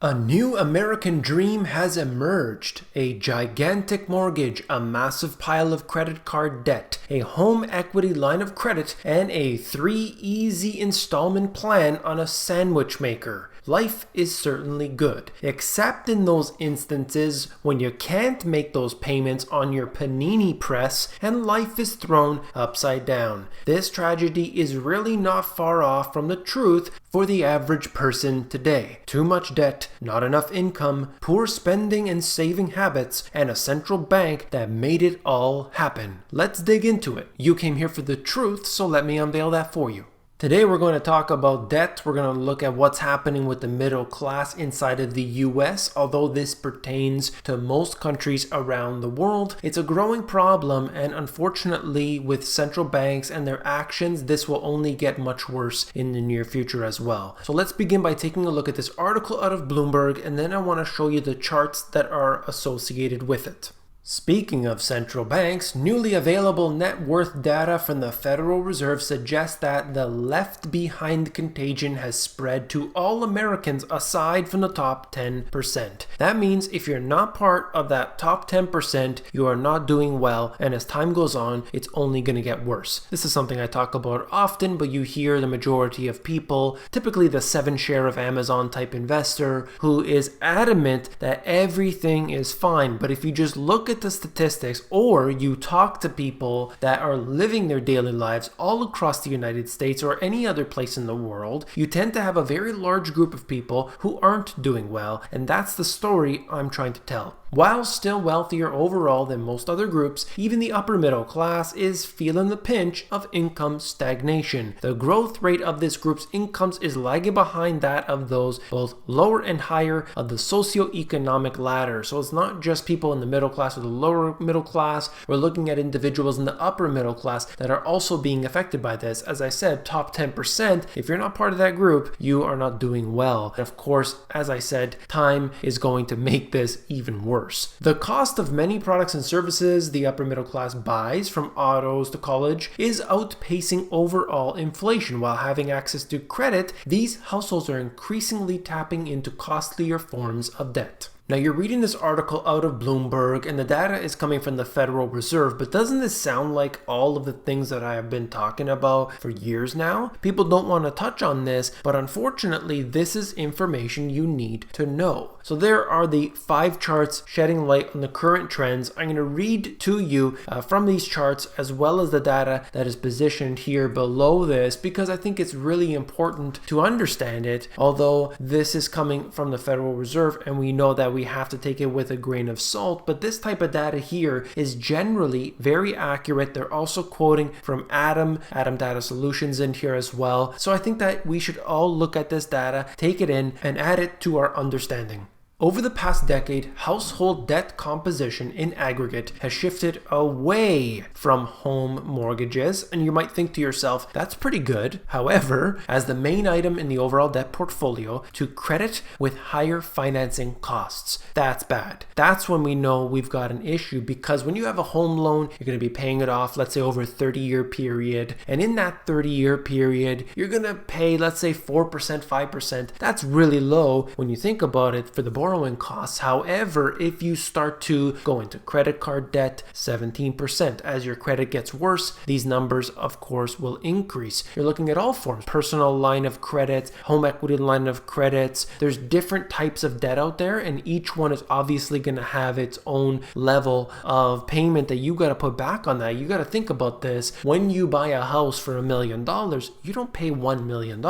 A new American dream has emerged. A gigantic mortgage, a massive pile of credit card debt, a home equity line of credit, and a 3 easy installment plan on a sandwich maker. Life is certainly good, except in those instances when you can't make those payments on your panini press and life is thrown upside down. This tragedy is really not far off from the truth for the average person today. Too much debt, not enough income, poor spending and saving habits, and a central bank that made it all happen. Let's dig into it. You came here for the truth, so let me unveil that for you. Today we're going to talk about debt. We're going to look at what's happening with the middle class inside of the US. Although this pertains to most countries around the world, it's a growing problem, and unfortunately with central banks and their actions, this will only get much worse in the near future as well. So let's begin by taking a look at this article out of Bloomberg, and then I want to show you the charts that are associated with it. Speaking of central banks, newly available net worth data from the Federal Reserve suggests that the left behind contagion has spread to all Americans aside from the top 10%. That means if you're not part of that top 10%, you are not doing well, and as time goes on, it's only going to get worse. This is something I talk about often, but you hear the majority of people, typically the 7 share of Amazon type investor, who is adamant that everything is fine. But if you just look at the statistics, or you talk to people that are living their daily lives all across the United States or any other place in the world, you tend to have a very large group of people who aren't doing well, and that's the story I'm trying to tell. While still wealthier overall than most other groups, even the upper middle class is feeling the pinch of income stagnation. The growth rate of this group's incomes is lagging behind that of those both lower and higher of the socioeconomic ladder. So it's not just people in the middle class or the lower middle class. We're looking at individuals in the upper middle class that are also being affected by this. As I said, top 10%, if you're not part of that group, you are not doing well. And of course, as I said, time is going to make this even worse. The cost of many products and services the upper middle class buys, from autos to college, is outpacing overall inflation. While having access to credit, these households are increasingly tapping into costlier forms of debt. Now, you're reading this article out of Bloomberg, and the data is coming from the Federal Reserve, but doesn't this sound like all of the things that I have been talking about for years now? People don't want to touch on this, but unfortunately, this is information you need to know. So there are the 5 charts shedding light on the current trends. I'm going to read to you from these charts, as well as the data that is positioned here below this, because I think it's really important to understand it, although this is coming from the Federal Reserve, and we know that we have to take it with a grain of salt, but this type of data here is generally very accurate. They're also quoting from Atom Data Solutions in here as well. So I think that we should all look at this data, take it in, and add it to our understanding. Over the past decade, household debt composition in aggregate has shifted away from home mortgages, and you might think to yourself, that's pretty good. However, as the main item in the overall debt portfolio, to credit with higher financing costs. That's bad. That's when we know we've got an issue, because when you have a home loan, you're going to be paying it off, let's say over a 30-year period, and in that 30-year period, you're going to pay, let's say 4%, 5%. That's really low when you think about it for the borrowing costs. However, if you start to go into credit card debt, 17%. As your credit gets worse, these numbers, of course, will increase. You're looking at all forms: personal line of credit, home equity line of credits. There's different types of debt out there, and each one is obviously going to have its own level of payment that you got to put back on that. You got to think about this. When you buy a house for $1 million, you don't pay $1 million.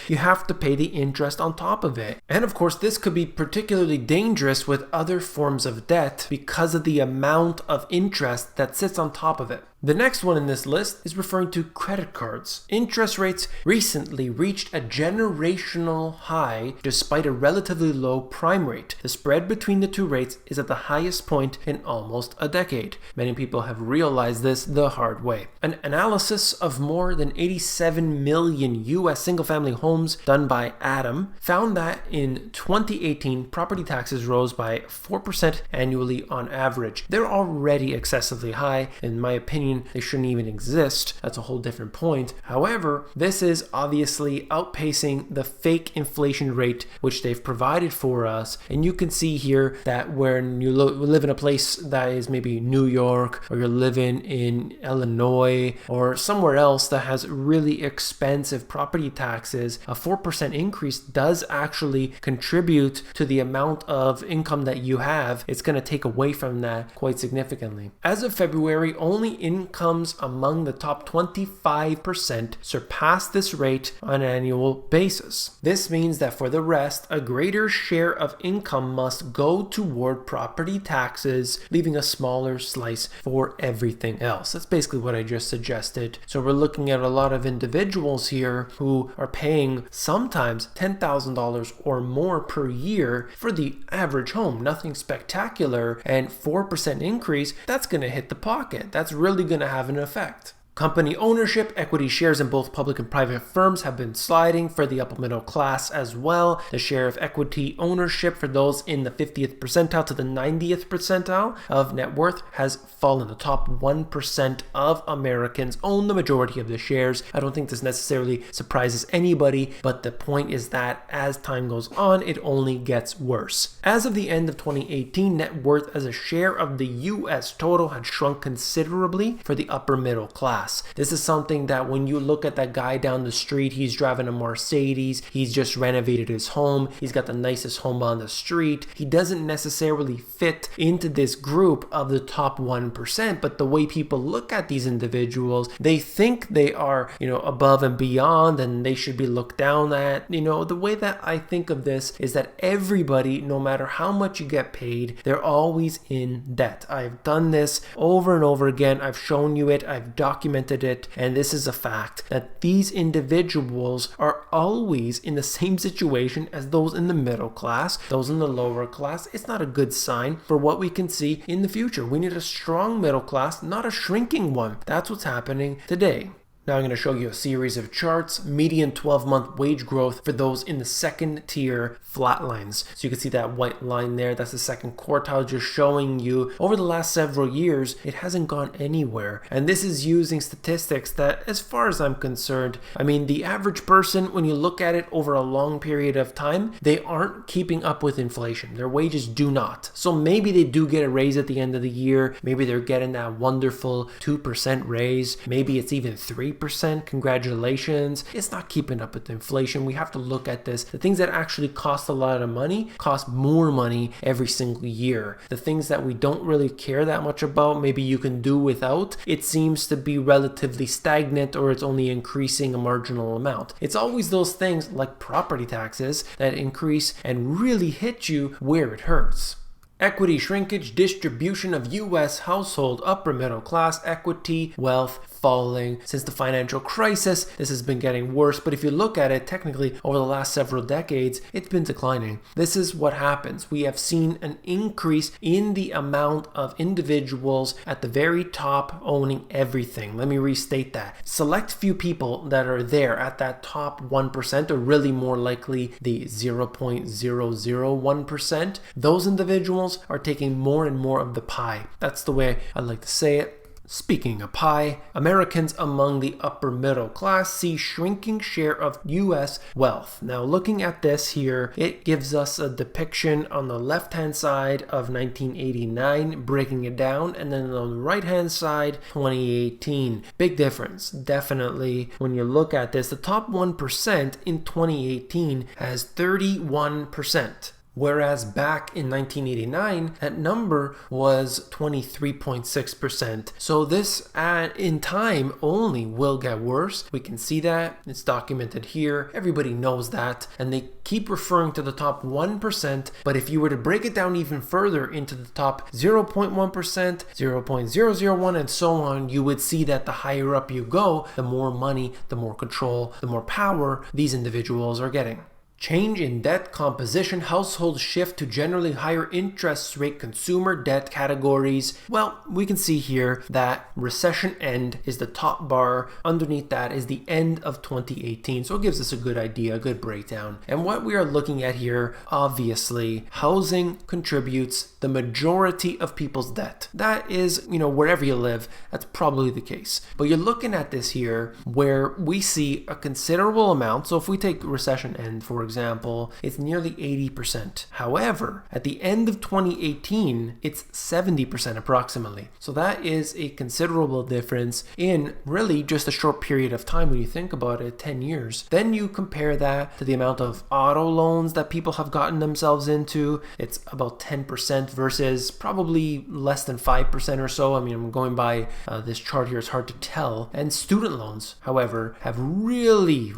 You have to pay the interest on top of it. And of course, this could be particularly dangerous with other forms of debt because of the amount of interest that sits on top of it. The next one in this list is referring to credit cards. Interest rates recently reached a generational high despite a relatively low prime rate. The spread between the two rates is at the highest point in almost a decade. Many people have realized this the hard way. An analysis of more than 87 million US single-family homes done by Atom found that in 2018, property taxes rose by 4% annually on average. They're already excessively high, in my opinion. mean they shouldn't even exist. That's a whole different point. However, this is obviously outpacing the fake inflation rate which they've provided for us. And you can see here that when you live in a place that is maybe New York, or you're living in Illinois or somewhere else that has really expensive property taxes, a 4% increase does actually contribute to the amount of income that you have. It's going to take away from that quite significantly. As of February, only incomes among the top 25% surpass this rate on an annual basis. This means that for the rest, a greater share of income must go toward property taxes, leaving a smaller slice for everything else. That's basically what I just suggested. So we're looking at a lot of individuals here who are paying sometimes $10,000 or more per year for the average home. Nothing spectacular, and 4% increase, that's going to hit the pocket. That's really going to have an effect. Company ownership, equity shares in both public and private firms have been sliding for the upper middle class as well. The share of equity ownership for those in the 50th percentile to the 90th percentile of net worth has fallen. The top 1% of Americans own the majority of the shares. I don't think this necessarily surprises anybody, but the point is that as time goes on, it only gets worse. As of the end of 2018, net worth as a share of the US total had shrunk considerably for the upper middle class. This is something that when you look at that guy down the street, he's driving a Mercedes, he's just renovated his home, he's got the nicest home on the street. He doesn't necessarily fit into this group of the top 1%, but the way people look at these individuals, they think they are, above and beyond, and they should be looked down at. The way that I think of this is that everybody, no matter how much you get paid, they're always in debt. I've done this over and over again. I've shown you it. I've documented it, and this is a fact that these individuals are always in the same situation as those in the middle class, those in the lower class. It's not a good sign for what we can see in the future. We need a strong middle class, not a shrinking one. That's what's happening today. Now I'm going to show you a series of charts. Median 12-month wage growth for those in the second tier flatlines. So you can see that white line there. That's the second quartile, just showing you over the last several years, it hasn't gone anywhere. And this is using statistics that, as far as I'm concerned, the average person, when you look at it over a long period of time, they aren't keeping up with inflation. Their wages do not. So maybe they do get a raise at the end of the year. Maybe they're getting that wonderful 2% raise. Maybe it's even 3%. Congratulations. It's not keeping up with inflation. We have to look at this. The things that actually cost a lot of money cost more money every single year. The things that we don't really care that much about, maybe you can do without, it seems to be relatively stagnant, or it's only increasing a marginal amount. It's always those things like property taxes that increase and really hit you where it hurts. Equity shrinkage, distribution of U.S. household upper middle class equity, wealth falling. Since the financial crisis, this has been getting worse, but if you look at it technically over the last several decades, it's been declining. This is what happens. We have seen an increase in the amount of individuals at the very top owning everything. Let me restate that. Select few people that are there at that top 1%, or really more likely the 0.001%. Those individuals are taking more and more of the pie. That's the way I like to say it. Speaking of pie, Americans among the upper middle class see shrinking share of U.S. wealth. Now looking at this here, it gives us a depiction on the left-hand side of 1989, breaking it down, and then on the right-hand side, 2018. Big difference, definitely. When you look at this, the top 1% in 2018 has 31%. Whereas back in 1989, that number was 23.6%. So this in time only will get worse. We can see that. It's documented here. Everybody knows that. And they keep referring to the top 1%. But if you were to break it down even further into the top 0.1%, 0.001, and so on, you would see that the higher up you go, the more money, the more control, the more power these individuals are getting. Change in debt composition. Households shift to generally higher interest rate consumer debt categories. Well, we can see here that recession end is the top bar. Underneath that is the end of 2018. So it gives us a good idea, a good breakdown. And what we are looking at here, obviously, housing contributes the majority of people's debt. That is, wherever you live, that's probably the case. But you're looking at this here where we see a considerable amount. So if we take recession end, for example, it's nearly 80%. However, at the end of 2018, it's 70% approximately. So that is a considerable difference in really just a short period of time when you think about it, 10 years. Then you compare that to the amount of auto loans that people have gotten themselves into. It's about 10% versus probably less than 5% or so. I mean, I'm going by this chart here, it's hard to tell. And student loans, however, have really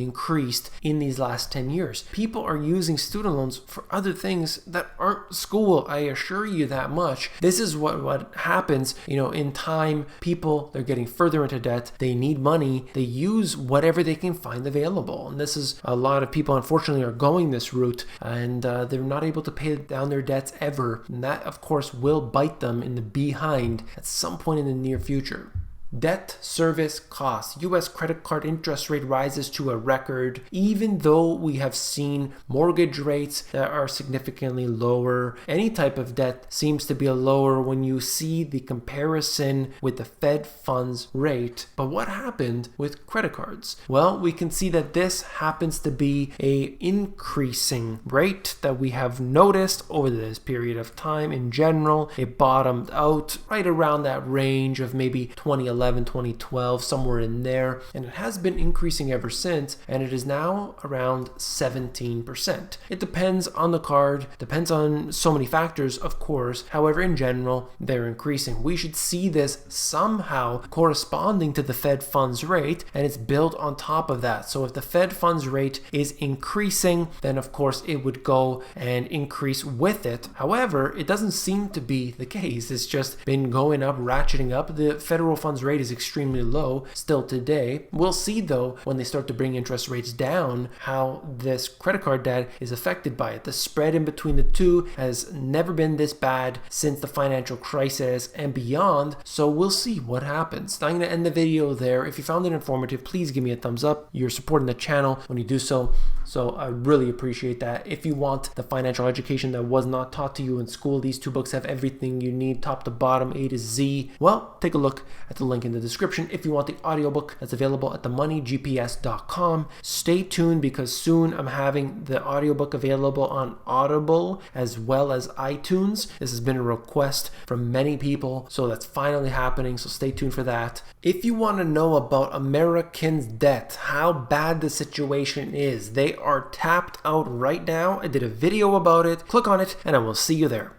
increased in these last 10 years. People are using student loans for other things that aren't school. I assure you that much. This is what happens, in time. People, they're getting further into debt. They need money. They use whatever they can find available. And this is a lot of people, unfortunately, are going this route, and they're not able to pay down their debts ever. And that, of course, will bite them in the behind at some point in the near future. Debt service costs. U.S. credit card interest rate rises to a record, even though we have seen mortgage rates that are significantly lower. Any type of debt seems to be lower when you see the comparison with the Fed funds rate. But what happened with credit cards? Well, we can see that this happens to be a increasing rate that we have noticed over this period of time. In general, it bottomed out right around that range of maybe 2011, 2012, somewhere in there, and it has been increasing ever since, and it is now around 17%. It depends on the card, depends on so many factors, of course. However, in general, they're increasing. We should see this somehow corresponding to the Fed funds rate, and it's built on top of that. So if the Fed funds rate is increasing, then of course it would go and increase with it. However, it doesn't seem to be the case. It's just been going up, ratcheting up. The federal funds rate is extremely low still today. We'll see though when they start to bring interest rates down how this credit card debt is affected by it. The spread in between the two has never been this bad since the financial crisis and beyond, so we'll see what happens. I'm going to end the video there. If you found it informative, please give me a thumbs up. You're supporting the channel when you do so I really appreciate that. If you want the financial education that was not taught to you in school, these two books have everything you need, top to bottom, A to Z. Well, take a look at the link in the description. If you want the audiobook, that's available at themoneygps.com. Stay tuned because soon I'm having the audiobook available on Audible as well as iTunes. This has been a request from many people, so that's finally happening, so stay tuned for that. If you want to know about Americans' debt, how bad the situation is, they are tapped out right now. I did a video about it. Click on it and I will see you there.